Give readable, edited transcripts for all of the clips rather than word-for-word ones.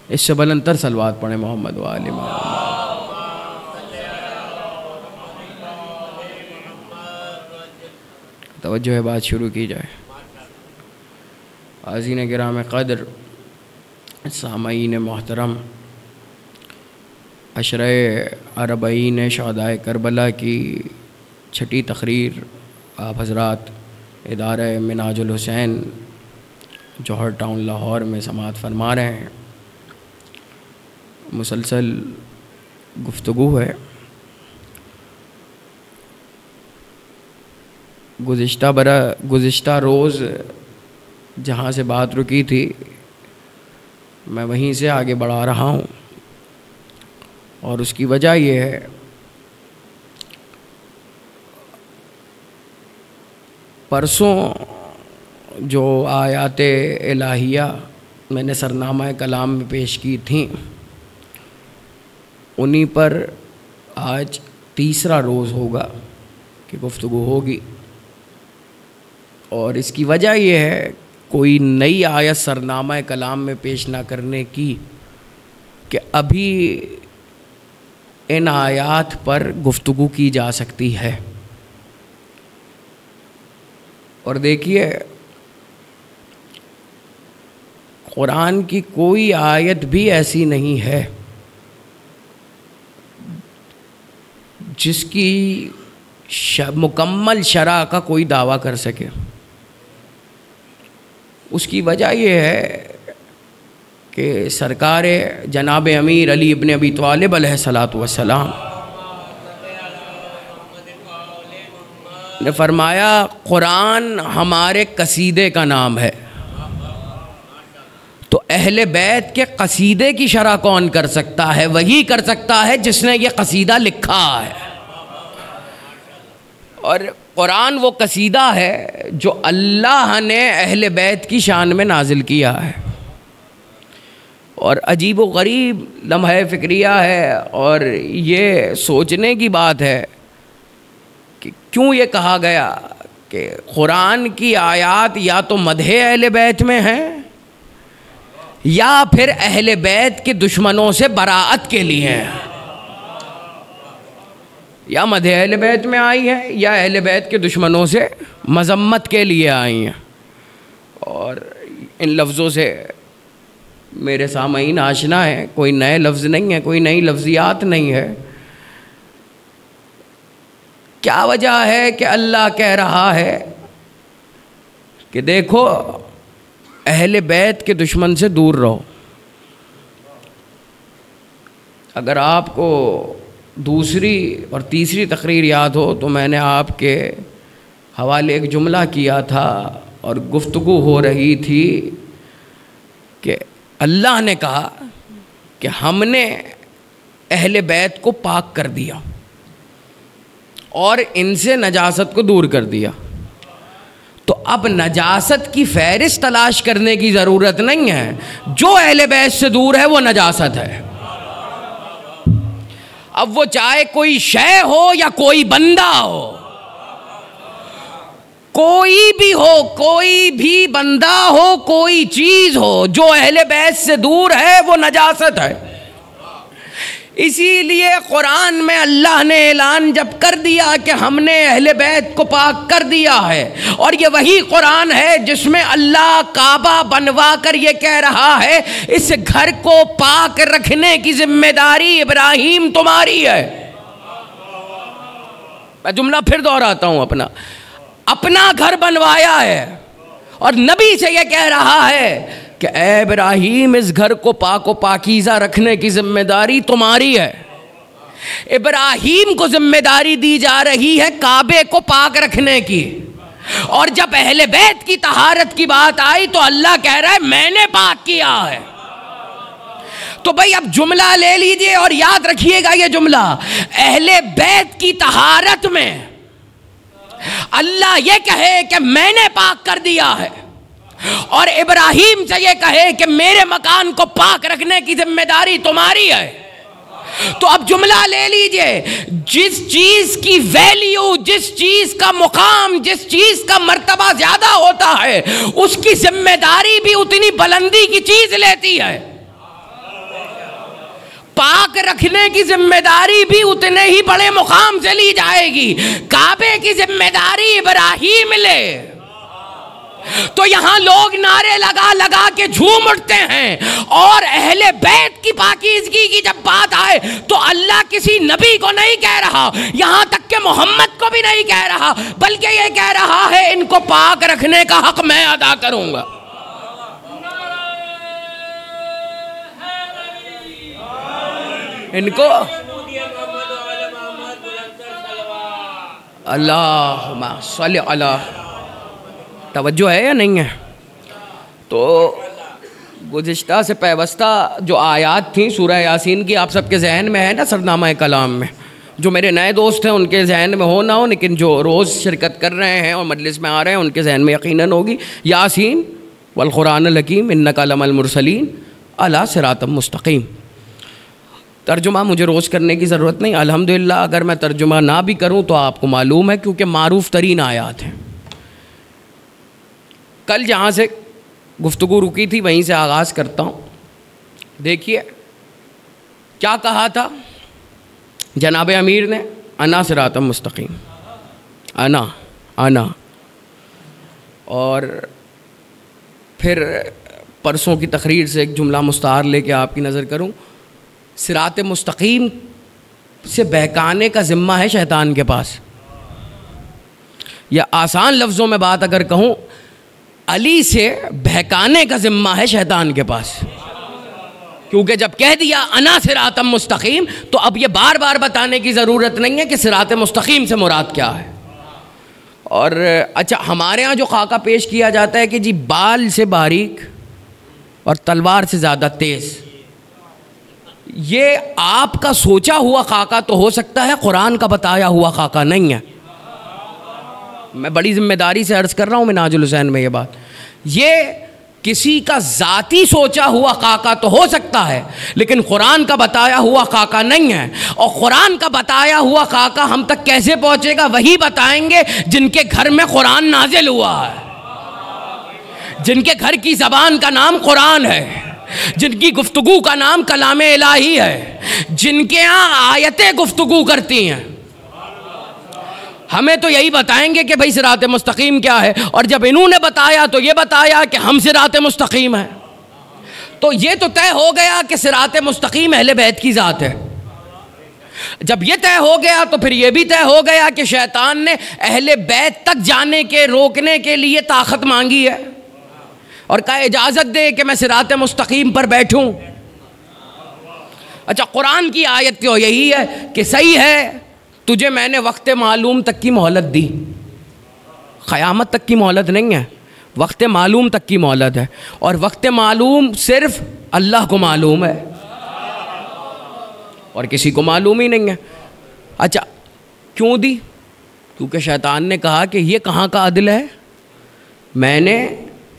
इससे बुलंदतर सलवात पढ़े मोहम्मद वाले मोहम्मद। तवज्जो है, बात शुरू की जाए। आज़ीन किराम क़द्र, सामईन मोहतरम, अशरे अरबईन शहदाए करबला की छठी तकरीर आप हज़रात इदारा मिनाजुल हुसैन जौहर टाउन लाहौर में समाअत फरमा रहे हैं। मुसलसल गुफ्तगू है। गुज़िश्ता रोज़ जहाँ से बात रुकी थी मैं वहीं से आगे बढ़ा रहा हूँ, और उसकी वजह ये है परसों जो आयाते इलाहिया मैंने सरनामा कलाम में पेश की थी, उन्हीं पर आज तीसरा रोज़ होगा कि गुफ्तगू होगी। और इसकी वजह यह है कोई नई आयत सरनामा कलाम में पेश ना करने की कि अभी इन आयात पर गुफ्तगू की जा सकती है। और देखिए, कुरान की कोई आयत भी ऐसी नहीं है जिसकी मुकम्मल शरा का कोई दावा कर सके। उसकी वजह यह है कि सरकार जनाब अमीर अली इब्न अबी तालिब अलैहिस्सलातु वस्सलाम ने फरमाया, कुरान हमारे कसीदे का नाम है। तो अहले बैत के कसीदे की शरह कौन कर सकता है? वही कर सकता है जिसने ये कसीदा लिखा है। और कुरान वो कसीदा है जो अल्लाह ने अहले बैत की शान में नाजिल किया है। और अजीब व गरीब लम्हा फ़िक्रिया है, और ये सोचने की बात है कि क्यों ये कहा गया कि कुरान की आयात या तो मदहे अहले बैत में है या फिर अहले बैत के दुश्मनों से बराअत के लिए है। या मदहे अहले बैत में आई है या अहले बैत के दुश्मनों से मज़म्मत के लिए आई हैं। और इन लफ्ज़ों से मेरे सामईन आशना है, कोई नए लफ्ज़ नहीं है, कोई नई लफ्ज़ियात नहीं है। क्या वजह है कि अल्लाह कह रहा है कि देखो अहले बैत के दुश्मन से दूर रहो। अगर आपको दूसरी और तीसरी तकरीर याद हो तो मैंने आपके हवाले एक जुमला किया था और गुफ्तगू हो रही थी कि अल्लाह ने कहा कि हमने अहले बैत को पाक कर दिया और इनसे नजासत को दूर कर दिया। तो अब नजासत की फहरिस्त तलाश करने की ज़रूरत नहीं है। जो अहले बैत से दूर है वो नजासत है। अब वो चाहे कोई शय हो या कोई बंदा हो, कोई भी हो, कोई भी बंदा हो, कोई चीज़ हो, जो अहले बैत से दूर है वो नजासत है। इसीलिए कुरान में अल्लाह ने ऐलान जब कर दिया कि हमने अहले बैत को पाक कर दिया है, और ये वही कुरान है जिसमें अल्लाह काबा बनवा कर ये कह रहा है इस घर को पाक रखने की जिम्मेदारी इब्राहिम तुम्हारी है। मैं जुमला फिर दोहराता हूँ, अपना घर बनवाया है और नबी से ये कह रहा है कि ऐ इब्राहीम इस घर को पाक व पाकीज़ा रखने की जिम्मेदारी तुम्हारी है। इब्राहीम को जिम्मेदारी दी जा रही है काबे को पाक रखने की, और जब अहले बैत की तहारत की बात आई तो अल्लाह कह रहा है मैंने पाक किया है। तो भाई अब जुमला ले लीजिए और याद रखिएगा ये जुमला, अहले बैत की तहारत में अल्लाह ये कहे कि मैंने पाक कर दिया है, और इब्राहीम से ये कहे कि मेरे मकान को पाक रखने की जिम्मेदारी तुम्हारी है। तो अब जुमला ले लीजिए, जिस चीज की वैल्यू, जिस चीज का मुकाम, जिस चीज का मर्तबा ज्यादा होता है उसकी जिम्मेदारी भी उतनी बुलंदी की चीज लेती है। पाक रखने की जिम्मेदारी भी उतने ही बड़े मुकाम से ली जाएगी। काबे की जिम्मेदारी इब्राहीम ले, तो यहां लोग नारे लगा लगा के झूम उठते हैं। और अहले बैत की पाकीज़गी की जब बात आए तो अल्लाह किसी नबी को नहीं कह रहा, यहां तक कि मोहम्मद को भी नहीं कह रहा, बल्कि ये कह रहा है इनको पाक रखने का हक मैं अदा करूंगा। इनको अल्लाहुम्मा सल्ली अला, तवज्जो है या नहीं है? तो गुज़िश्ता से पैवस्ता जो आयात थी सूरह यासीन की, आप सबके जहन में है ना सरनामा कलाम में? जो मेरे नए दोस्त हैं उनके जहन में हो ना हो, लेकिन जो रोज़ शिरकत कर रहे हैं और मजलिस में आ रहे हैं उनके जहन में यकीनन होगी। यासीन वल क़ुरानिल हकीम इन्नका लमिनल मुरसलीन अला सिरातिम मुस्तक़ीम। तर्जुमा मुझे रोज़ करने की ज़रूरत नहीं, अल्हम्दुलिल्लाह। अगर मैं तर्जुमा ना भी करूँ तो आपको मालूम है, क्योंकि मारूफ़ तरीन आयात हैं। कल जहाँ से गुफ्तगू रुकी थी वहीं से आगाज़ करता हूँ। देखिए क्या कहा था जनाब अमीर ने, अना सिरातम मुस्तकीम, अना। और फिर परसों की तकरीर से एक जुमला मुस्तार लेके आपकी नज़र करूँ। सिरात मुस्तकीम से बहकाने का ज़िम्मा है शैतान के पास, या आसान लफ्ज़ों में बात अगर कहूँ, अली से बहकाने का ज़िम्मा है शैतान के पास। क्योंकि जब कह दिया अना सिरातम मुस्तकीम, तो अब ये बार बार बताने की ज़रूरत नहीं है कि सिरात मुस्तकीम से मुराद क्या है। और अच्छा, हमारे यहाँ जो खाका पेश किया जाता है कि जी बाल से बारीक और तलवार से ज़्यादा तेज़, ये आपका सोचा हुआ खाका तो हो सकता है, कुरान का बताया हुआ खाका नहीं है। मैं बड़ी जिम्मेदारी से अर्ज़ कर रहा हूँ मिनाजुल हुसैन में ये बात, ये किसी का ज़ाती सोचा हुआ खाका तो हो सकता है, लेकिन कुरान का बताया हुआ खाका नहीं है। और कुरान का बताया हुआ खाका हम तक कैसे पहुँचेगा, वही बताएंगे जिनके घर में कुरान नाजिल हुआ है, जिनके घर की ज़बान का नाम कुरान है, जिनकी गुफ्तगू का नाम कलामे इलाही है, जिनके यहाँ आयतें गुफ्तगू करती हैं। हमें तो यही बताएंगे कि भाई सिरात मुस्तकीम क्या है, और जब इन्होंने बताया तो ये बताया कि हम सिरात मुस्तकीम है। तो ये तो तय हो गया कि सिरात मुस्तकीम अहले बैत की ज़ात है। जब ये तय हो गया तो फिर ये भी तय हो गया कि शैतान ने अहले बैत तक जाने के रोकने के लिए ताकत मांगी है और कहा इजाज़त दे कि मैं सिरात मुस्तकीम पर बैठूं। अच्छा, कुरान की आयत तो यही है कि सही है, तुझे मैंने वक्त मालूम तक की मोहलत दी। क़यामत तक की मोहलत नहीं है, वक्त मालूम तक की मोहलत है, और वक्त मालूम सिर्फ अल्लाह को मालूम है और किसी को मालूम ही नहीं है। अच्छा, क्यों दी? क्योंकि शैतान ने कहा कि ये कहाँ का अदल है। मैंने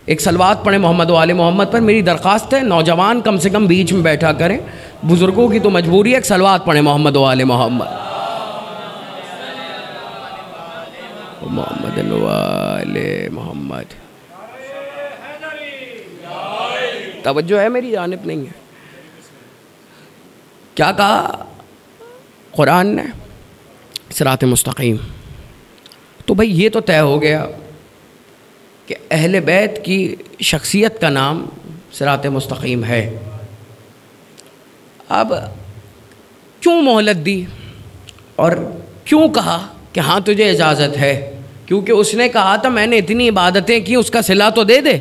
एक सलवात पढ़े मोहम्मद वाले मोहम्मद पर, मेरी दरख्वास्त है नौजवान कम से कम बीच में बैठा करें, बुज़ुर्गों की तो मजबूरी है, एक सलवात पढ़े मोहम्मद वाले मोहम्मद, मोहम्मद वाले मोहम्मद। तवज्जो है मेरी जानिब नहीं है? क्या कहा कुरान ने? सिरात मुस्तकीम। तो भाई ये तो तय हो गया कि अहले बैत की शख्सियत का नाम सिरात मुस्तकीम है। अब क्यों मोहलत दी और क्यों कहा कि हाँ तुझे इजाज़त है? क्योंकि उसने कहा था मैंने इतनी इबादतें की, उसका सिला तो दे दे।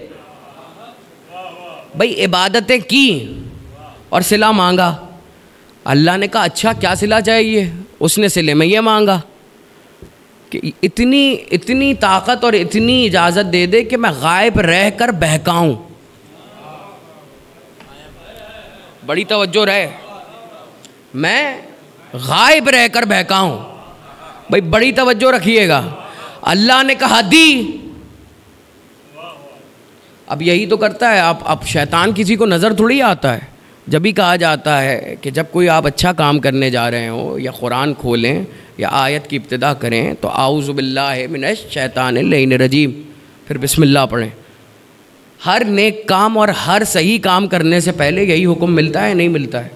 भाई इबादतें की और सिला मांगा, अल्लाह ने कहा अच्छा क्या सिला चाहिए? उसने सिले में ये मांगा कि इतनी ताकत और इतनी इजाज़त दे दे कि मैं गायब रह कर बहकाऊँ। बड़ी तवज्जो रहे, मैं गायब रह कर बहकाऊँ। भाई बड़ी तवज्जो रखिएगा, अल्लाह ने कहा दी। अब यही तो करता है आप शैतान किसी को नज़र थोड़ी आता है। जब भी कहा जाता है कि जब कोई आप अच्छा काम करने जा रहे हो या कुरान खोलें या आयत की इब्तिदा करें तो आऊज़ु बिल्लाहि मिनश शैतानिर रजीम, फिर बिस्मिल्लाह पढ़ें। हर नेक काम और हर सही काम करने से पहले यही हुक्म मिलता है, नहीं मिलता है?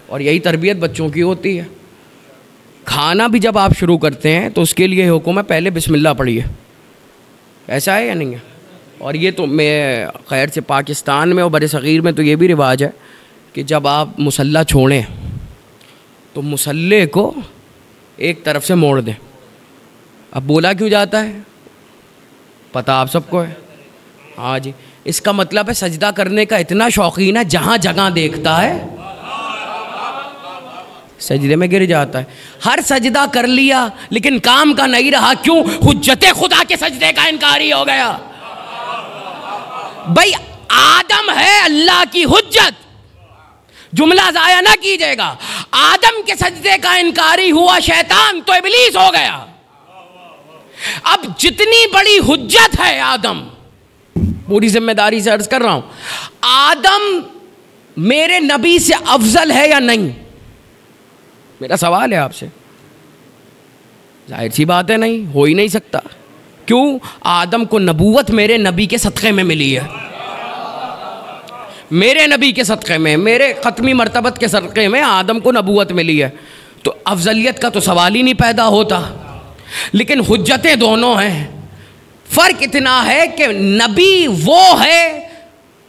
और यही तरबियत बच्चों की होती है। खाना भी जब आप शुरू करते हैं तो उसके लिए हुक्म है पहले बिस्मिल्लाह पढ़िए। ऐसा है या नहीं है? और ये तो मैं खैर से पाकिस्तान में और बरसग़ीर में तो ये भी रिवाज है कि जब आप मुसल्ला छोड़ें तो मुसल्ले को एक तरफ से मोड़ दें। अब बोला क्यों जाता है पता आप सबको है? हाँ जी, इसका मतलब है सजदा करने का इतना शौकीन है, जहाँ जगह देखता है सजदे में गिर जाता है। हर सजदा कर लिया लेकिन काम का नहीं रहा, क्यों? हुज्जते खुदा के सजदे का इनकारी हो गया। भाई आदम है अल्लाह की हुज्जत, जुमला जाया ना कीजिएगा। आदम के सजदे का इनकारी हुआ शैतान तो इब्लीस हो गया। अब जितनी बड़ी हुज्जत है आदम, पूरी जिम्मेदारी से अर्ज कर रहा हूं, आदम मेरे नबी से अफजल है या नहीं? मेरा सवाल है आपसे। जाहिर सी बात है नहीं, हो ही नहीं सकता। क्यों? आदम को नबूवत मेरे नबी के सदक़े में मिली है, मेरे नबी के सदक़े में, मेरे ख़त्मी मर्तबत के सदक़े में आदम को नबूवत मिली है। तो अफजलियत का तो सवाल ही नहीं पैदा होता। लेकिन हुज्जतें दोनों हैं। फ़र्क इतना है कि नबी वो है,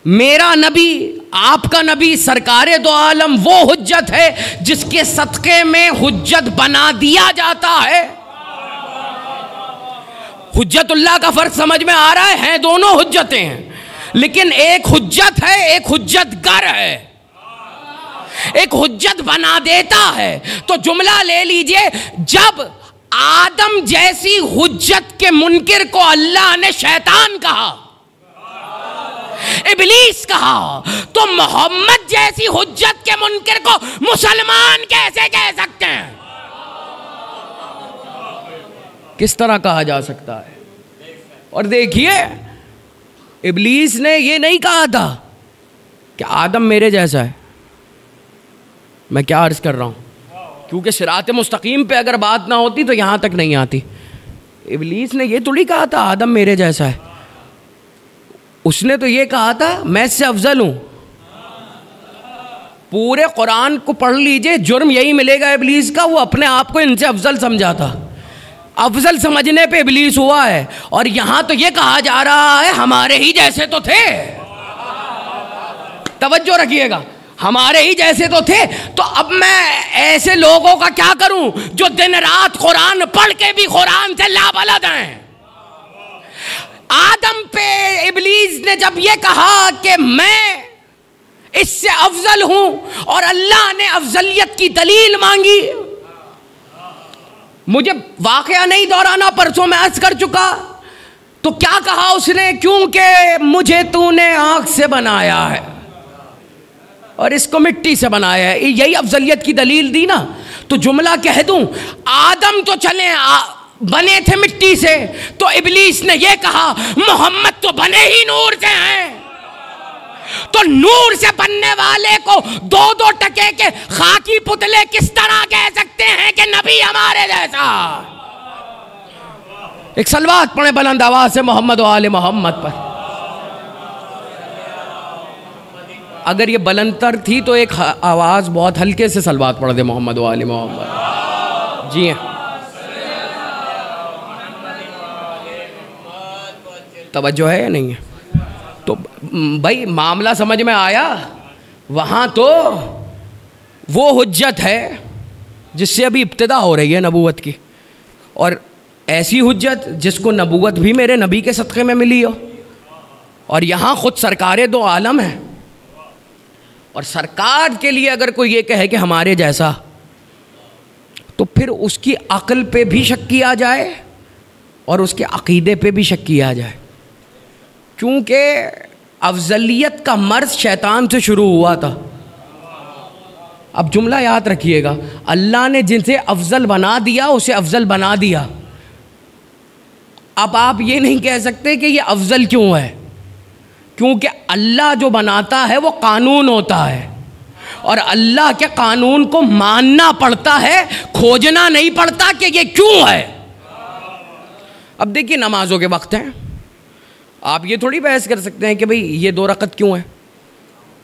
मेरा नबी, आपका नबी, सरकारे दो आलम वो हुज्जत है जिसके सदक़े में हुज्जत बना दिया जाता है। हुज्जतुल्लाह का फ़र्क समझ में आ रहा है? हैं दोनों हुज्जतें हैं, लेकिन एक हुज्जत है, एक हुज्जतगर है, एक हुज्जत बना देता है। तो जुमला ले लीजिए, जब आदम जैसी हुज्जत के मुनकिर को अल्लाह ने शैतान कहा, इब्लीस कहा, तो मोहम्मद जैसी हुज्जत के मुनकिर को मुसलमान कैसे कह सकते हैं? किस तरह कहा जा सकता है? और देखिए, इब्लीस ने ये नहीं कहा था कि आदम मेरे जैसा है। मैं क्या अर्ज कर रहा हूं, क्योंकि सिरात मुस्तकीम पे अगर बात ना होती तो यहां तक नहीं आती। इब्लीस ने ये थोड़ी कहा था आदम मेरे जैसा है, उसने तो ये कहा था मैं इससे अफजल हूं। पूरे कुरान को पढ़ लीजिए, जुर्म यही मिलेगा इब्लीस का, वो अपने आप को इनसे अफजल समझा था। अफजल समझने पे इब्लीस हुआ है। और यहां तो ये कहा जा रहा है हमारे ही जैसे तो थे। तवज्जो रखिएगा, हमारे ही जैसे तो थे। तो अब मैं ऐसे लोगों का क्या करूं जो दिन रात कुरान पढ़ के भी कुरान से लाबलद हैं। आदम पे इब्लीस ने जब ये कहा कि मैं इससे अफजल हूं और अल्लाह ने अफजलियत की दलील मांगी, मुझे वाकया नहीं दोहराना, परसों मैं अर्ज कर चुका। तो क्या कहा उसने? क्योंकि मुझे तूने आंख से बनाया है और इसको मिट्टी से बनाया है, यही अफजलियत की दलील दी ना। तो जुमला कह दूं, आदम तो चले बने थे मिट्टी से, तो इब्लीस ने यह कहा मोहम्मद तो बने ही नूर से हैं। तो नूर से बनने वाले को 2-2 टके के खाकी पुतले किस तरह कह सकते हैं कि नबी हमारे जैसा? एक सलवात पढ़े बुलंद आवाज से मोहम्मद व आले मोहम्मद पर। अगर ये बुलंदतर थी तो एक आवाज बहुत हल्के से सलवात पढ़ दे, मोहम्मद व आले मोहम्मद। जी हाँ, तवज्जो है या नहीं है? तो भाई मामला समझ में आया। वहाँ तो वो हुज्जत है जिससे अभी इब्तिदा हो रही है नबूवत की, और ऐसी हुज्जत जिसको नबूवत भी मेरे नबी के सदक़े में मिली हो। और यहाँ ख़ुद सरकारे दो आलम है, और सरकार के लिए अगर कोई ये कहे कि हमारे जैसा, तो फिर उसकी अक्ल पे भी शक किया जाए और उसके अक़ीदे पे भी शक किया जाए। क्योंकि अफजलियत का मर्ज़ शैतान से शुरू हुआ था। अब जुमला याद रखिएगा, अल्लाह ने जिनसे अफजल बना दिया उसे अफजल बना दिया। अब आप ये नहीं कह सकते कि ये अफजल क्यों है, क्योंकि अल्लाह जो बनाता है वो कानून होता है, और अल्लाह के कानून को मानना पड़ता है, खोजना नहीं पड़ता कि ये क्यों है। अब देखिए, नमाजों के वक्त हैं, आप ये थोड़ी बहस कर सकते हैं कि भाई ये 2 रकत क्यों है,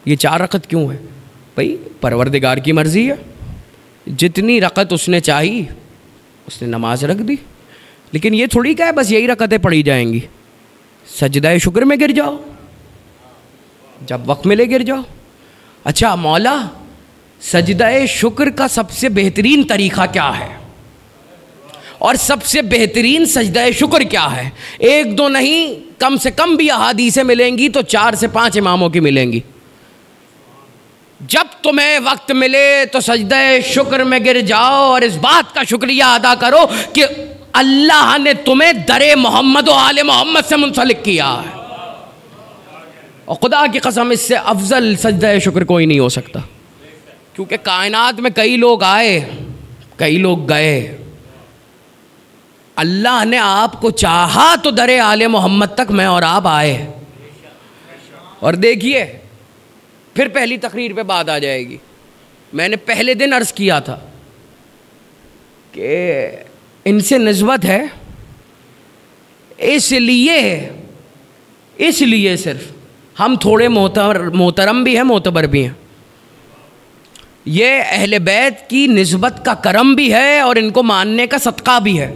ये 4 रकत क्यों है। भाई परवरदिगार की मर्ज़ी है, जितनी रकत उसने चाही उसने नमाज रख दी, लेकिन ये थोड़ी क्या है बस यही रकतें पढ़ी जाएंगी। सजदा शुक्र में गिर जाओ, जब वक्त मिले गिर जाओ। अच्छा मौला, सजदा शुक्र का सबसे बेहतरीन तरीक़ा क्या है और सबसे बेहतरीन सजदा शुक्र क्या है? एक दो नहीं, कम से कम भी अहादीसें मिलेंगी तो 4 से 5 इमामों की मिलेंगी। जब तुम्हें वक्त मिले तो सजदा शुक्र में गिर जाओ और इस बात का शुक्रिया अदा करो कि अल्लाह ने तुम्हें दरे मोहम्मद और आले मोहम्मद से मुंसलिक किया है। और खुदा की कसम इससे अफजल सजदा शुक्र कोई नहीं हो सकता, क्योंकि कायनात में कई लोग आए कई लोग गए। अल्लाह ने आपको चाहा तो दरे आले मोहम्मद तक मैं और आप आए। और देखिए फिर पहली तकरीर पे बात आ जाएगी। मैंने पहले दिन अर्ज़ किया था कि इनसे निस्बत है इसलिए सिर्फ हम थोड़े मोहतरम भी हैं, मोतबर भी हैं। ये अहले बैत की निस्बत का करम भी है और इनको मानने का सदका भी है,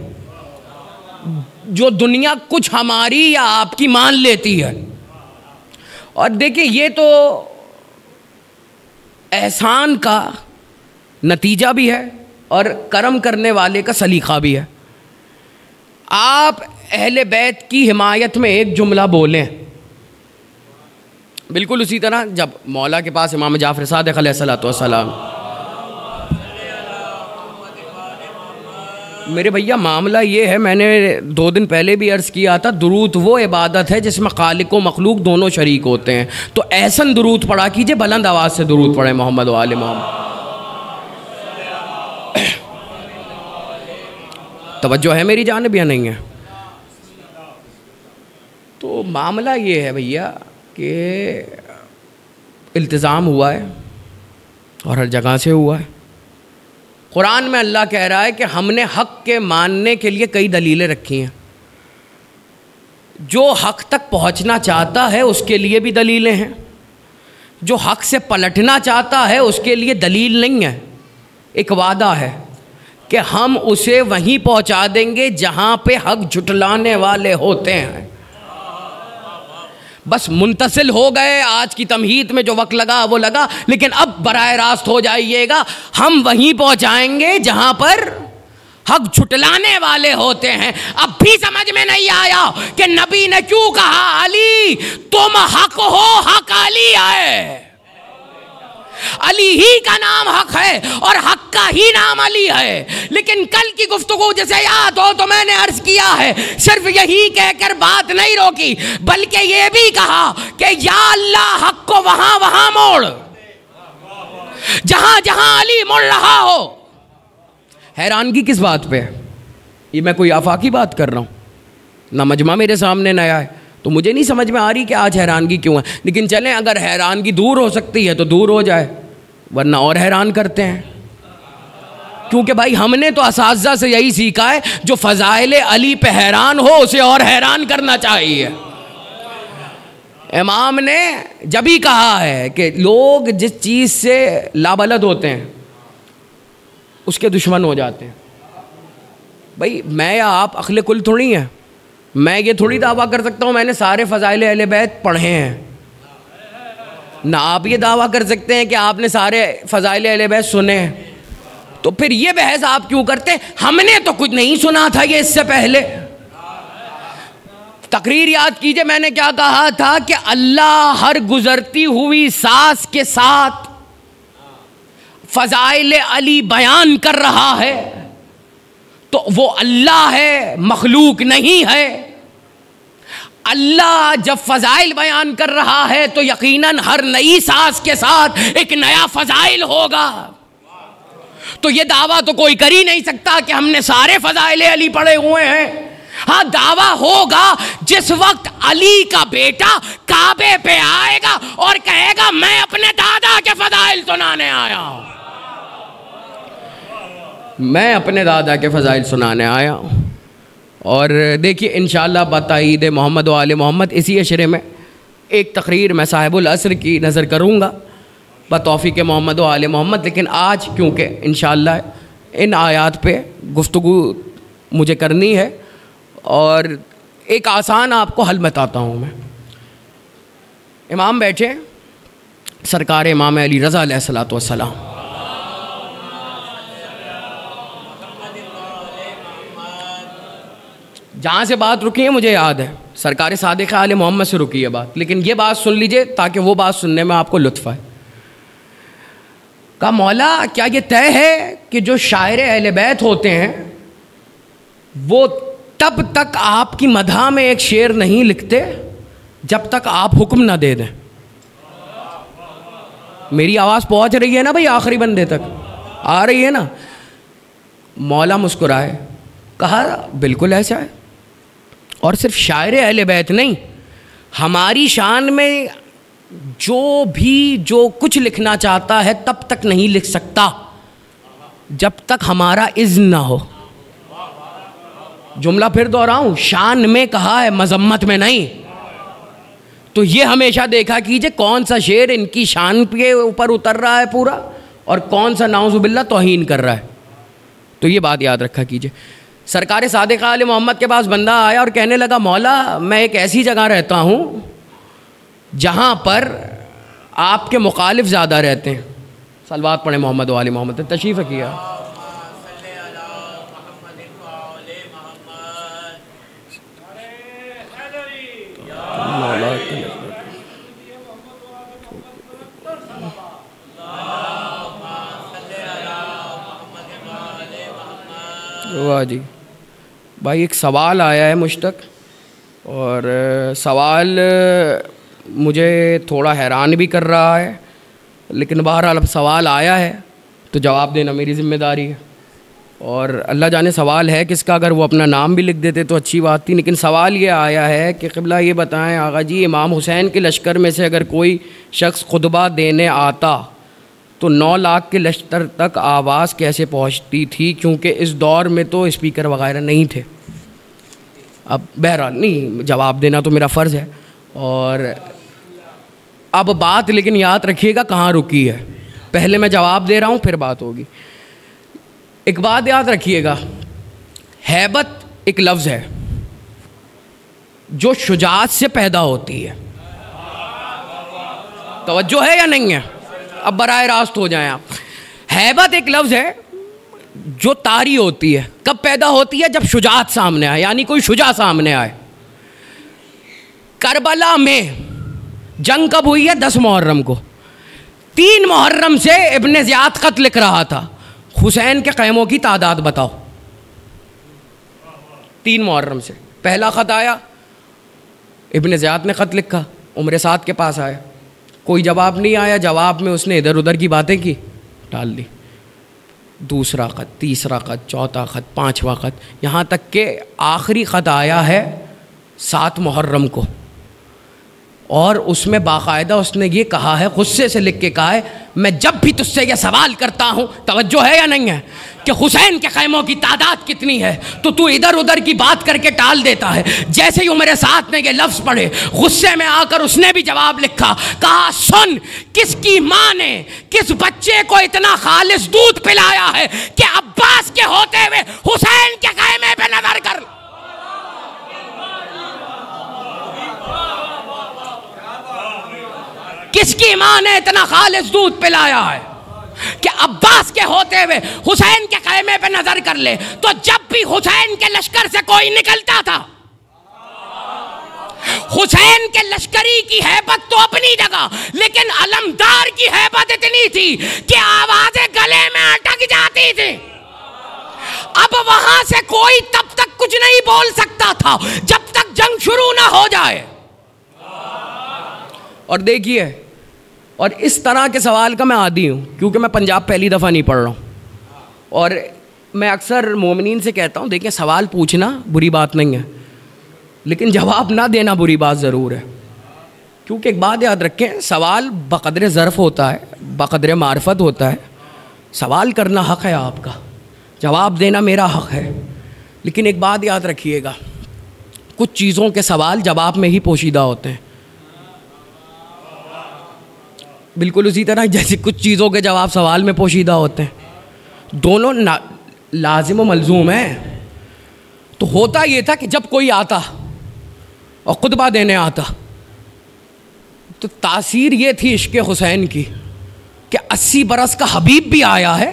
जो दुनिया कुछ हमारी या आपकी मान लेती है। और देखिए ये तो एहसान का नतीजा भी है और करम करने वाले का सलीक़ा भी है। आप अहले बैत की हिमायत में एक जुमला बोलें, बिल्कुल उसी तरह जब मौला के पास इमाम जाफ़र सादिक़ अलैहिस्सलातु वस्सलाम, मेरे भैया मामला ये है, मैंने 2 दिन पहले भी अर्ज़ किया था, दुरूद वो इबादत है जिसमें खालिक व मखलूक दोनों शरीक होते हैं। तो ऐसन दुरूद पढ़ा कीजिए, बुलंद आवाज़ से दुरूद पढ़े मोहम्मद व आले मोहम्मद। तवज्जो है मेरी जानिब या नहीं है? तो मामला ये है भैया कि इल्तिज़ाम हुआ है और हर जगह से हुआ है। कुरान में अल्लाह कह रहा है कि हमने हक़ के मानने के लिए कई दलीलें रखी हैं। जो हक़ तक पहुंचना चाहता है उसके लिए भी दलीलें हैं, जो हक़ से पलटना चाहता है उसके लिए दलील नहीं है, एक वादा है कि हम उसे वहीं पहुंचा देंगे जहां पे हक़ झुटलाने वाले होते हैं। बस मुंतसिल हो गए, आज की तमहीद में जो वक्त लगा वो लगा, लेकिन अब बराह रास्त हो जाइएगा, हम वहीं पहुंचाएंगे जहां पर हक झुटलाने वाले होते हैं। अब भी समझ में नहीं आया कि नबी ने क्यों कहा अली तुम हक हो, हक अली है। अली ही का नाम हक है और हक का ही नाम अली है। लेकिन कल की गुफ्तगू जैसे याद हो तो मैंने अर्ज किया है, सिर्फ यही कहकर बात नहीं रोकी, बल्कि ये भी कहा कि या अल्लाह हक को वहां वहां मोड़, जहां जहां अली मुड़ रहा हो। हैरानगी किस बात पे है? ये मैं कोई आफाकी बात कर रहा हूं ना, मजमा मेरे सामने नया है, तो मुझे नहीं समझ में आ रही कि आज हैरानगी क्यों है। लेकिन चलें, अगर हैरानगी दूर हो सकती है तो दूर हो जाए, वरना और हैरान करते हैं। क्योंकि भाई हमने तो असातिज़ा से यही सीखा है, जो फ़ज़ाइल अली पे हैरान हो उसे और हैरान करना चाहिए। इमाम ने जब ही कहा है कि लोग जिस चीज़ से लाबलद होते हैं उसके दुश्मन हो जाते हैं। भाई मैं या आप अक्ल कुल थोड़ी हैं, मैं ये थोड़ी दावा कर सकता हूँ मैंने सारे फ़ज़ाइल अहले बैत पढ़े हैं, ना आप ये दावा कर सकते हैं कि आपने सारे फ़ज़ाइल अहले बैत सुने हैं। तो फिर ये बहस आप क्यों करते? हमने तो कुछ नहीं सुना था ये इससे पहले। तकरीर याद कीजिए, मैंने क्या कहा था कि अल्लाह हर गुजरती हुई सांस के साथ फ़ज़ाइल अली बयान कर रहा है, तो वो अल्लाह है, मखलूक नहीं है। अल्लाह जब फ़ज़ाइल बयान कर रहा है तो यकीनन हर नई सांस के साथ एक नया फ़ज़ाइल होगा। तो ये दावा तो कोई कर ही नहीं सकता कि हमने सारे फ़ज़ाइल अली पढ़े हुए हैं। हाँ, दावा होगा जिस वक्त अली का बेटा काबे पे आएगा और कहेगा मैं अपने दादा के फ़ज़ाइल सुनाने आया हूं, मैं अपने दादा के फ़ज़ाइल सुनाने आया हूँ। और देखिए इंशाअल्लाह बताईद मोहम्मद व आले मोहम्मद इसी अशरे में एक तकरीर मैं साहिबुल असर की नज़र करूँगा, बतौफीक मोहम्मद व आले मोहम्मद। लेकिन आज क्योंकि इंशाअल्लाह इन आयात पे गुफ्तगू मुझे करनी है और एक आसान आपको हल बताता हूँ मैं। इमाम बैठे, सरकार इमाम अली रज़ा अलैहिस्सलातु वस्सलाम, जहाँ से बात रुकी है मुझे याद है, सरकार सादिक़ आले मोहम्मद से रुकी है बात, लेकिन ये बात सुन लीजिए ताकि वो बात सुनने में आपको लुत्फ़ आए। कहा मौला क्या ये तय है कि जो शायर अहले बैत होते हैं वो तब तक आपकी मदह में एक शेर नहीं लिखते जब तक आप हुक्म ना दे दें। मेरी आवाज़ पहुंच रही है ना भाई, आखिरी बंदे तक आ रही है ना? मौला मुस्कुराए, कहा बिल्कुल ऐसा है, और सिर्फ शायर अहले बैत नहीं, हमारी शान में जो कुछ लिखना चाहता है तब तक नहीं लिख सकता जब तक हमारा इज़्न ना हो। जुमला फिर दोहराऊं, शान में कहा है, मजम्मत में नहीं। तो ये हमेशा देखा कीजिए कौन सा शेर इनकी शान के ऊपर उतर रहा है पूरा और कौन सा नाउज़ुबिल्लाह तौहीन कर रहा है। तो ये बात याद रखा कीजिए। सरकार सादिक़ आले मोहम्मद के पास बंदा आया और कहने लगा मौला मैं एक ऐसी जगह रहता हूँ जहाँ पर आपके मुखालिफ ज़्यादा रहते हैं। सलवात पढ़े मोहम्मद व आले मोहम्मद। तशरीफ़ किया। वाह जी भाई, एक सवाल आया है मुझ तक और सवाल मुझे थोड़ा हैरान भी कर रहा है, लेकिन बहरहाल अब सवाल आया है तो जवाब देना मेरी ज़िम्मेदारी है। और अल्लाह जाने सवाल है किसका, अगर वो अपना नाम भी लिख देते तो अच्छी बात थी। लेकिन सवाल ये आया है कि क़िबला ये बताएं आगा जी, इमाम हुसैन के लश्कर में से अगर कोई शख्स खुतबा देने आता तो 9 लाख के लश्कर तक आवाज़ कैसे पहुंचती थी, क्योंकि इस दौर में तो स्पीकर वगैरह नहीं थे। अब बहरहाल नहीं, जवाब देना तो मेरा फ़र्ज़ है। और अब बात लेकिन याद रखिएगा कहाँ रुकी है, पहले मैं जवाब दे रहा हूँ फिर बात होगी। एक बात याद रखिएगा, हैबत एक लफ्ज़ है जो शुजाअत से पैदा होती है। तवज्जो है या नहीं है? अब बराह रास्त हो जाएं आप। हैबत एक लफ्ज़ है जो तारी होती है। कब पैदा होती है? जब शुजाअत सामने आए, यानी कोई शुजा सामने आए। करबला में जंग कब हुई है? 10 मुहर्रम को। 3 मुहर्रम से इब्न ज़ियाद ख़त लिख रहा था, हुसैन के क़ैमों की तादाद बताओ। 3 मुहर्रम से पहला ख़त आया, इब्न ज़ियाद ने ख़त लिखा, उमर साद के पास आया, कोई जवाब नहीं आया। जवाब में उसने इधर उधर की बातें की, टाल दी। दूसरा ख़त, तीसरा ख़त, चौथा ख़त, 5वां ख़त, यहाँ तक के आखिरी ख़त आया है 7 मुहर्रम को, और उसमें बाकायदा उसने ये कहा है, गुस्से से लिख के कहा है, मैं जब भी तुझसे यह सवाल करता हूँ, तवज्जो है या नहीं है, कि हुसैन के ख़ैमों की तादाद कितनी है, तो तू इधर उधर की बात करके टाल देता है। जैसे ही उमर साथ ने ये लफ्ज़ पढ़े, गुस्से में आकर उसने भी जवाब लिखा, कहा सुन, किसकी माँ ने किस बच्चे को इतना खालिस दूध पिलाया है कि अब्बास के होते हुए हुसैन के ख़ैमे पे नजर कर। किसकी माँ ने इतना खालिस दूध पिलाया है कि अब्बास के होते हुए हुसैन के ख़ैमे पे नजर कर ले। तो जब भी हुसैन के लश्कर से कोई निकलता था, हुसैन के लश्करी की हैबत तो अपनी जगह, लेकिन अलमदार की हैबत इतनी थी कि आवाजें गले में अटक जाती थी। अब वहां से कोई तब तक कुछ नहीं बोल सकता था जब तक जंग शुरू ना हो जाए। और देखिए, और इस तरह के सवाल का मैं आदी हूँ, क्योंकि मैं पंजाब पहली दफ़ा नहीं पढ़ रहा हूँ, और मैं अक्सर मोमिनीन से कहता हूँ, देखिए सवाल पूछना बुरी बात नहीं है, लेकिन जवाब ना देना बुरी बात ज़रूर है। क्योंकि एक बात याद रखें, सवाल बक़द्र ज़र्फ़ होता है, बक़द्र मार्फत होता है। सवाल करना हक़ है आपका, जवाब देना मेरा हक़ है। लेकिन एक बात याद रखिएगा, कुछ चीज़ों के सवाल जवाब में ही पोशीदा होते हैं। बिल्कुल उसी तरह जैसे कुछ चीज़ों के जवाब सवाल में पोशीदा होते हैं, दोनों लाजिम व मलजूम है। तो होता ये था कि जब कोई आता और खुतबा देने आता तो तासीर ये थी इश्क़ हुसैन की कि 80 बरस का हबीब भी आया है,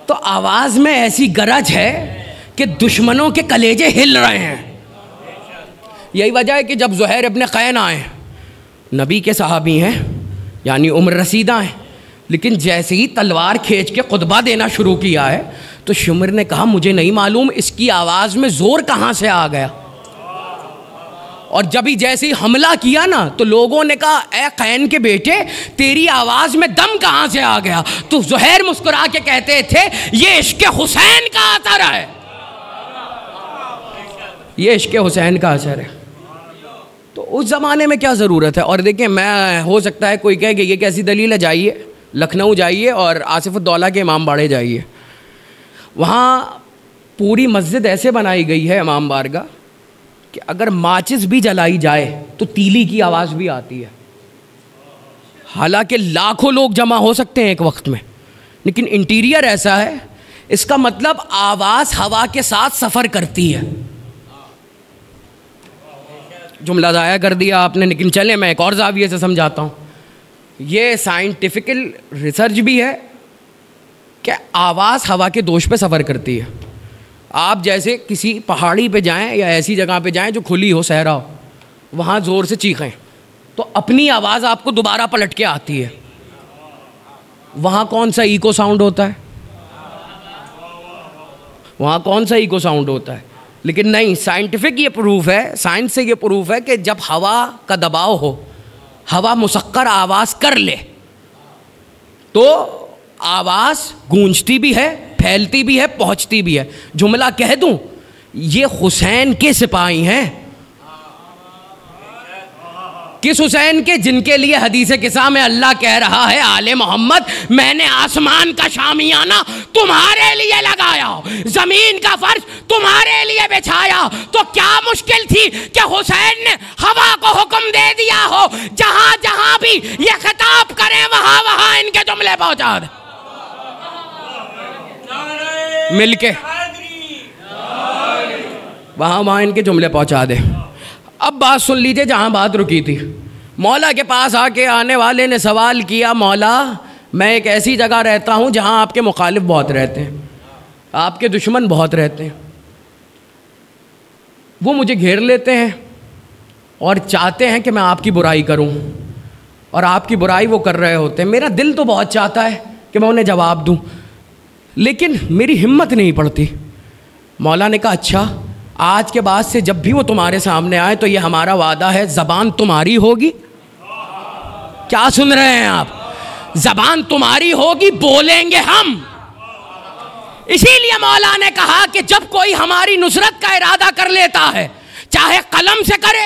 तो आवाज़ में ऐसी गरज है कि दुश्मनों के कलेजे हिल रहे हैं। यही वजह है कि जब ज़ुहैर इब्न क़ैन आए, नबी के सहाबी हैं यानी उम्र रसीदा हैं, लेकिन जैसे ही तलवार खींच के खुतबा देना शुरू किया है तो शुमर ने कहा मुझे नहीं मालूम इसकी आवाज़ में ज़ोर कहाँ से आ गया। और जब ही जैसे ही हमला किया ना तो लोगों ने कहा ए क़ैन के बेटे तेरी आवाज़ में दम कहाँ से आ गया। तो ज़ुहैर मुस्कुरा के कहते थे ये इश्क़ हुसैन का असर है, ये इश्क़ हुसैन का असर है। तो उस ज़माने में क्या ज़रूरत है। और देखिए मैं, हो सकता है कोई कहे कि ये कैसी दलील है, जाइए लखनऊ जाइए और आसिफुद्दौला के इमाम बाड़े जाइए, वहाँ पूरी मस्जिद ऐसे बनाई गई है इमाम बारगाह कि अगर माचिस भी जलाई जाए तो तीली की आवाज़ भी आती है। हालांकि लाखों लोग जमा हो सकते हैं एक वक्त में, लेकिन इंटीरियर ऐसा है, इसका मतलब आवाज़ हवा के साथ सफ़र करती है। जुमला ज़ाया कर दिया आपने, लेकिन चले मैं एक और ज़ाविये से समझाता हूँ। ये साइंटिफिकल रिसर्च भी है कि आवाज़ हवा के दोष पे सफ़र करती है। आप जैसे किसी पहाड़ी पे जाएं या ऐसी जगह पे जाएं जो खुली हो, सहरा हो, वहाँ ज़ोर से चीखें तो अपनी आवाज़ आपको दोबारा पलट के आती है। वहाँ कौन सा इको साउंड होता है, वहाँ कौन सा इको साउंड होता है। लेकिन नहीं, साइंटिफिक ये प्रूफ है, साइंस से ये प्रूफ है कि जब हवा का दबाव हो, हवा मुसक्कर आवाज़ कर ले तो आवाज़ गूंजती भी है, फैलती भी है, पहुंचती भी है। जुमला कह दूं, ये हुसैन के सिपाही हैं। किस हुसैन के? जिनके लिए हदीस किस्सा में अल्लाह कह रहा है आले मोहम्मद मैंने आसमान का शामियाना तुम्हारे लिए लगाया, जमीन का फर्श तुम्हारे लिए बिछाया। तो क्या मुश्किल थी कि हुसैन ने हवा को हुक्म दे दिया हो जहां जहां भी ये खिताब करें वहां वहां इनके जुमले पहुंचा दे मिलके, वहां वहां इनके जुमले पहुंचा दे। अब बात सुन लीजिए जहाँ बात रुकी थी। मौला के पास आके आने वाले ने सवाल किया, मौला मैं एक ऐसी जगह रहता हूँ जहाँ आपके मुखालिफ बहुत रहते हैं, आपके दुश्मन बहुत रहते हैं, वो मुझे घेर लेते हैं और चाहते हैं कि मैं आपकी बुराई करूँ, और आपकी बुराई वो कर रहे होते हैं। मेरा दिल तो बहुत चाहता है कि मैं उन्हें जवाब दूँ, लेकिन मेरी हिम्मत नहीं पड़ती। मौला ने कहा अच्छा, आज के बाद से जब भी वो तुम्हारे सामने आए तो ये हमारा वादा है, ज़बान तुम्हारी होगी। क्या सुन रहे हैं आप? ज़बान तुम्हारी होगी, बोलेंगे हम। इसीलिए मौला ने कहा कि जब कोई हमारी नुसरत का इरादा कर लेता है, चाहे कलम से करे,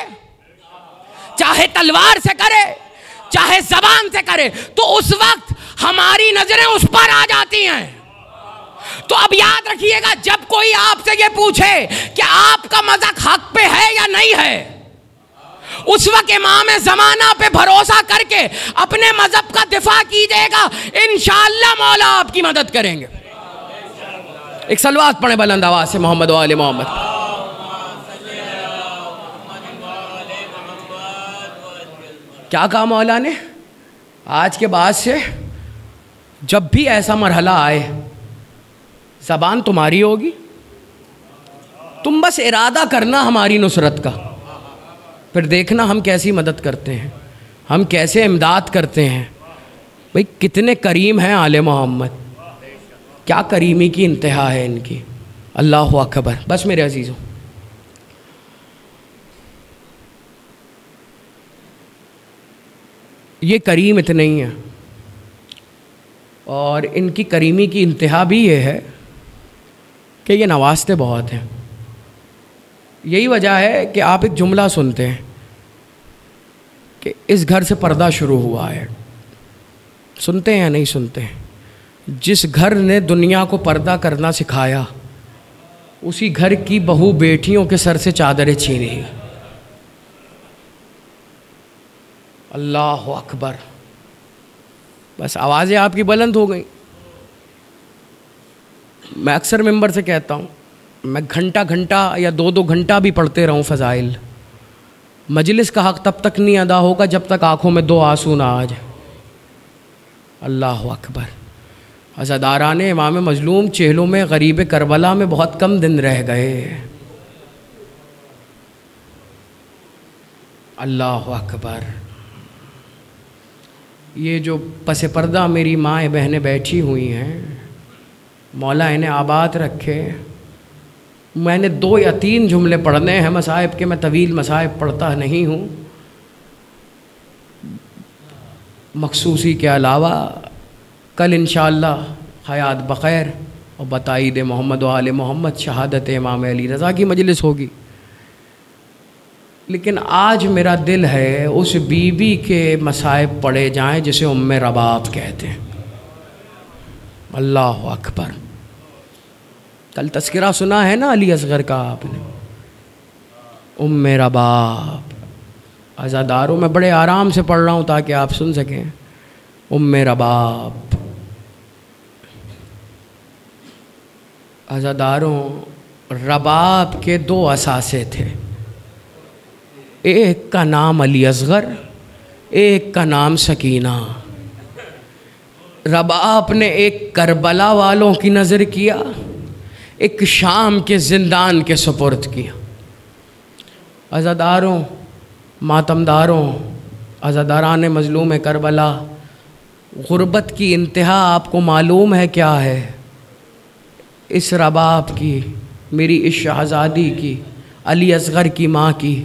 चाहे तलवार से करे, चाहे ज़बान से करे, तो उस वक्त हमारी नजरें उस पर आ जाती हैं। तो अब याद रखिएगा, जब कोई आपसे ये पूछे कि आपका मज़हब हक पे है या नहीं है, उस वक्त इमाम ज़माना पे भरोसा करके अपने मज़हब का दिफा कीजिएगा, इंशाअल्लाह मौला आपकी मदद करेंगे। एक सलवात पढ़े बुलंद आवाज़ से, मोहम्मद व आले मोहम्मद। क्या कहा मौला ने? आज के बाद से जब भी ऐसा मरहला आए, ज़बान तुम्हारी होगी, तुम बस इरादा करना हमारी नुसरत का, फिर देखना हम कैसी मदद करते हैं, हम कैसे इमदाद करते हैं। भाई कितने करीम हैं आले मोहम्मद, क्या करीमी की इंतहा है इनकी। अल्लाहु अकबर। बस मेरे अजीज़ों, ये करीम इतने ही हैं, और इनकी करीमी की इंतहा भी ये है कि ये नवाजते बहुत हैं। यही वजह है कि आप एक जुमला सुनते हैं कि इस घर से पर्दा शुरू हुआ है। सुनते हैं या नहीं सुनते हैं? जिस घर ने दुनिया को पर्दा करना सिखाया, उसी घर की बहू बेटियों के सर से चादरें छीनी। अल्लाह अकबर। बस आवाज़ें आपकी बुलंद हो गई। मैं अक्सर मेंबर से कहता हूँ, मैं घंटा घंटा या 2-2 घंटा भी पढ़ते रहूँ फ़ज़ाइल, मजलिस का हक़ तब तक नहीं अदा होगा जब तक आँखों में 2 आंसू ना आ जाए। अल्लाह अकबर। अज़ादारान इमाम मज़लूम चेहलों में गरीब करबला में बहुत कम दिन रह गए। अल्लाह अकबर। ये जो पसे पर्दा मेरी माएँ बहनें बैठी हुई हैं, मौला इन्हें आबाद रखे। मैंने 2 या 3 जुमले पढ़ने हैं मसाइब के, मैं तवील मसाइब पढ़ता नहीं हूँ। मखसूसी के अलावा कल इंशाअल्लाह हयात बख़ैर और बताईद मोहम्मद व आले मोहम्मद शहादत इमाम अली रज़ा की मजलिस होगी। लेकिन आज मेरा दिल है उस बीबी के मसाइब पढ़े जाएं जिसे उम्मे रबाब कहते हैं। अल्लाह अकबर। कल तस्किरा सुना है ना अली असगर का आपने, उम्मे रबाब। अज़ादारों में बड़े आराम से पढ़ रहा हूँ ताकि आप सुन सकें। उम्मे रबाब। अज़ादारों, रबाब के 2 असासे थे, एक का नाम अली असगर, एक का नाम सकीना। रबाब ने एक करबला वालों की नज़र किया, एक शाम के ज़िंदान के सुपुर्द किया। अज़ादारों, मातमदारों, अज़ादारान मज़लूम करबला, गुर्बत की इंतहा आपको मालूम है क्या है? इस रबाब की, मेरी इस शहज़ादी की, अली असगर की माँ की,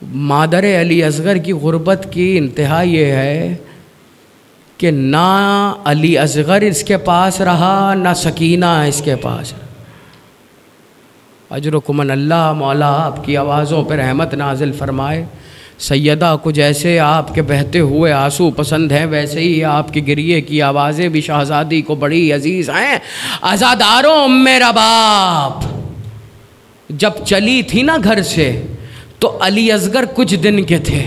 मादर अली असगर की गुर्बत की इंतहा ये है कि ना अली असगर इसके पास रहा, ना सकीना इसके पास। अजरुकुमन अल्लाह, मौला आपकी आवाज़ों पर रहमत नाजिल फरमाए। सैयदा को जैसे आपके बहते हुए आंसू पसंद हैं, वैसे ही आपकी गिरिए की आवाज़ें भी शहज़ादी को बड़ी अजीज़ हैं। अज़ादारों, उम्मे रबाब जब चली थी ना घर से, तो अली असगर कुछ दिन के थे,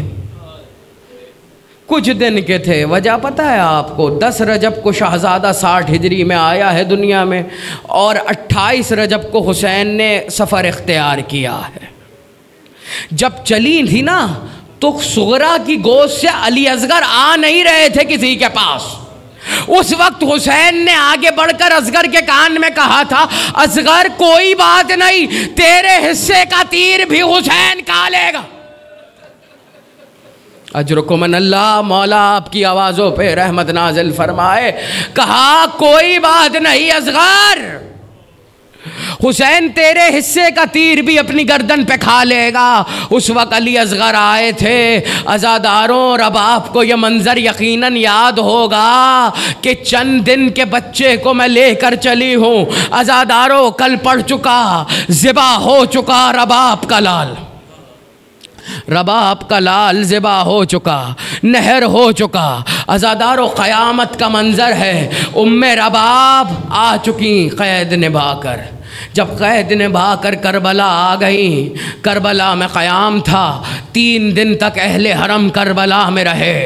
कुछ दिन के थे। वजह पता है आपको? 10 रजब को शहज़ादा 60 हिजरी में आया है दुनिया में, और 28 रजब को हुसैन ने सफ़र इख्तियार किया है। जब चली थी ना, तो सुगरा की गोद से अली असगर आ नहीं रहे थे किसी के पास। उस वक्त हुसैन ने आगे बढ़कर असगर के कान में कहा था, असगर कोई बात नहीं, तेरे हिस्से का तीर भी हुसैन खा लेगा। अजरुकुमन अल्लाह, मौला आपकी आवाज़ों पे रहमत नाजिल फरमाए। कहा कोई बात नहीं असगर, हुसैन तेरे हिस्से का तीर भी अपनी गर्दन पे खा लेगा। उस वक्त अली असगर आए थे। अज़ादारों, रबाब को यह मंजर यकीनन याद होगा कि चंद दिन के बच्चे को मैं लेकर चली हूँ। अज़ादारों, कल पढ़ चुका, ज़िबा हो चुका रबाब का लाल, रबाब का लाल ज़िबा हो चुका, नहर हो चुका। अज़ादारों, क़यामत का मंज़र है। उम्मे रबाब आ चुकी क़ैद निभाकर। जब क़ैद निभा कर करबला आ गई, करबला में क़याम था। 3 दिन तक अहले हरम करबला में रहे।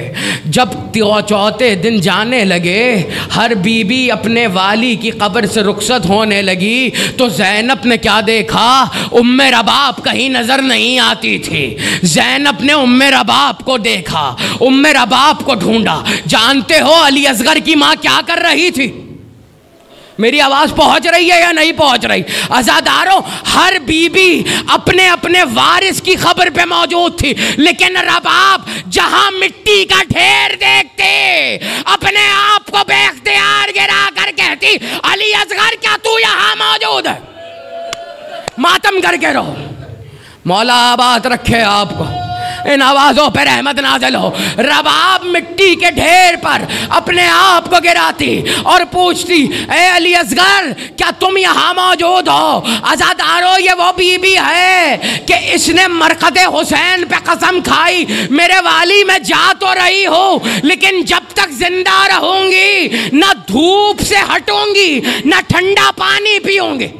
जब चौथे दिन जाने लगे, हर बीबी अपने वाली की कब्र से रुखसत होने लगी, तो ज़ैनब ने क्या देखा? उम्मे रबाब कहीं नज़र नहीं आती थी। ज़ैनब ने उम्मे रबाब को देखा, उम्मे रबाब को ढूंढा। जानते हो अली असगर की माँ क्या कर रही थी? मेरी आवाज़ पहुंच रही है या नहीं पहुंच रही? अज़ादारों, हर बीबी अपने अपने वारिस की खबर पे मौजूद थी, लेकिन रबाब जहां मिट्टी का ढेर देखते, अपने आप को बेख्तियार गिरा कर कहती, अली असगर क्या तू यहां मौजूद है? मातम करके रहो। मौला आबाद रखे आपको, इन आवाज़ों पर रहमत नाज़िल हो। रबाब मिट्टी के ढेर पर अपने आप को गिराती और पूछती, ए अली असगर क्या तुम यहाँ मौजूद हो? अज़ादारों, ये वो बीबी है कि इसने मरकद हुसैन पे कसम खाई, मेरे वाली मैं जा तो रही हूँ, लेकिन जब तक जिंदा रहूंगी ना धूप से हटूंगी, ना ठंडा पानी पीऊंगी।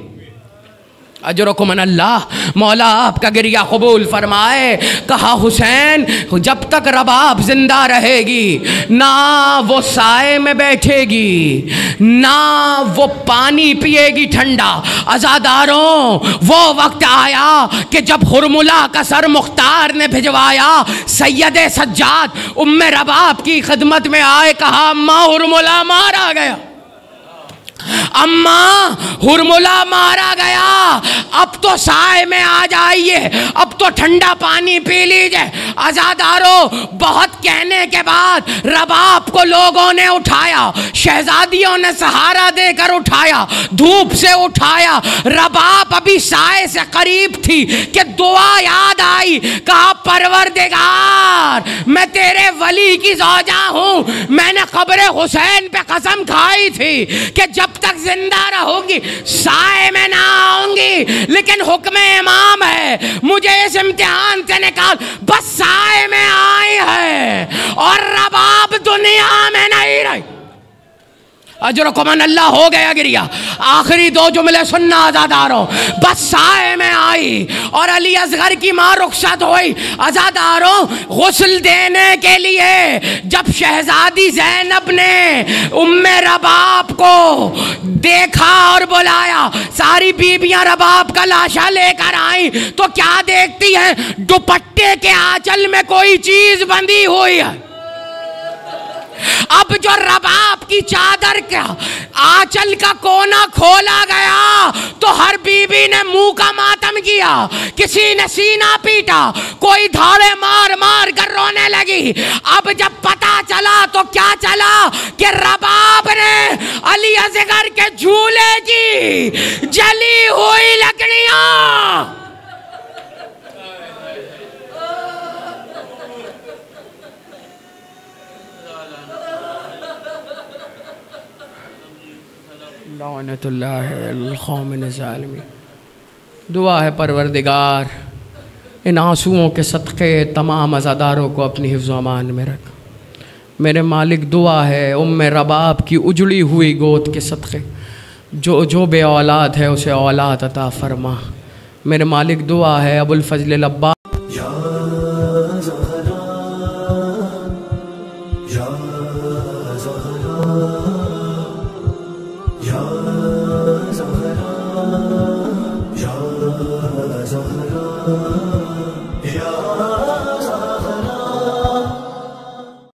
अजरकुम अल्लाह, मौला आपका गिरिया कबूल फरमाए। कहा हुसैन जब तक रबाब जिंदा रहेगी ना वो साए में बैठेगी ना वो पानी पिएगी ठंडा। अज़ादारों, वो वक्त आया कि जब हुरमुला का सर मुख्तार ने भिजवाया, सैयद सज्जाद उम्मे रबाब की खिदमत में आए। कहा अम्मा हुरमुला मारा गया, अम्मा हुरमुला मारा गया, अब तो साए में आ जाइए, अब तो ठंडा पानी पी लीजिए। आज़ादारों, बहुत कहने के बाद रबाब को लोगों ने उठाया, शहजादियों ने सहारा देकर उठाया, धूप से उठाया। रबाब अभी साए से करीब थी कि दुआ याद आई। कहा परवरदिगार, मैं तेरे वली की ज़ौजा हूँ, मैंने क़ब्र हुसैन पे कसम खाई थी कि जब तक जिंदा रहूंगी साए में ना आऊंगी, लेकिन हुक्म इमाम है, मुझे इस इम्तिहान से निकाल। बस साए में आई है और रबाब दुनिया में नहीं रही। अजरकुम अल्लाह, हो गया गिरिया। आखिरी दो जुमले सुनना आज़ादारों, बस साए में आई और अली असगर की माँ रुखसत हुई। आज़ादारों, गुस्ल देने के लिए जब शहजादी ज़ैनब ने उम्मे रबाब को देखा और बुलाया, सारी बीबियां रबाब का लाशा लेकर आई तो क्या देखती हैं, दुपट्टे के आंचल में कोई चीज बंधी हुई है। अब जो रबाब की चादर का आंचल का कोना खोला गया तो हर बीबी ने मुंह का मातम किया, किसी ने सीना पीटा, कोई धाड़े मार मार कर रोने लगी। अब जब पता चला तो क्या चला कि रबाब ने अली असगर के झूले की जली हुई लकड़ियां दुआ है परवरदिगार, इन आंसुओं के सदक़े तमाम अज़ादारों को अपनी हिफ्ज़ व अमान में रख। मेरे मालिक, दुआ है उम्मे रबाब की उजड़ी हुई गोद के सदक़े जो बे औलाद है उसे औलाद अता फरमा। मेरे मालिक, दुआ है अबुल फजल अब्बास या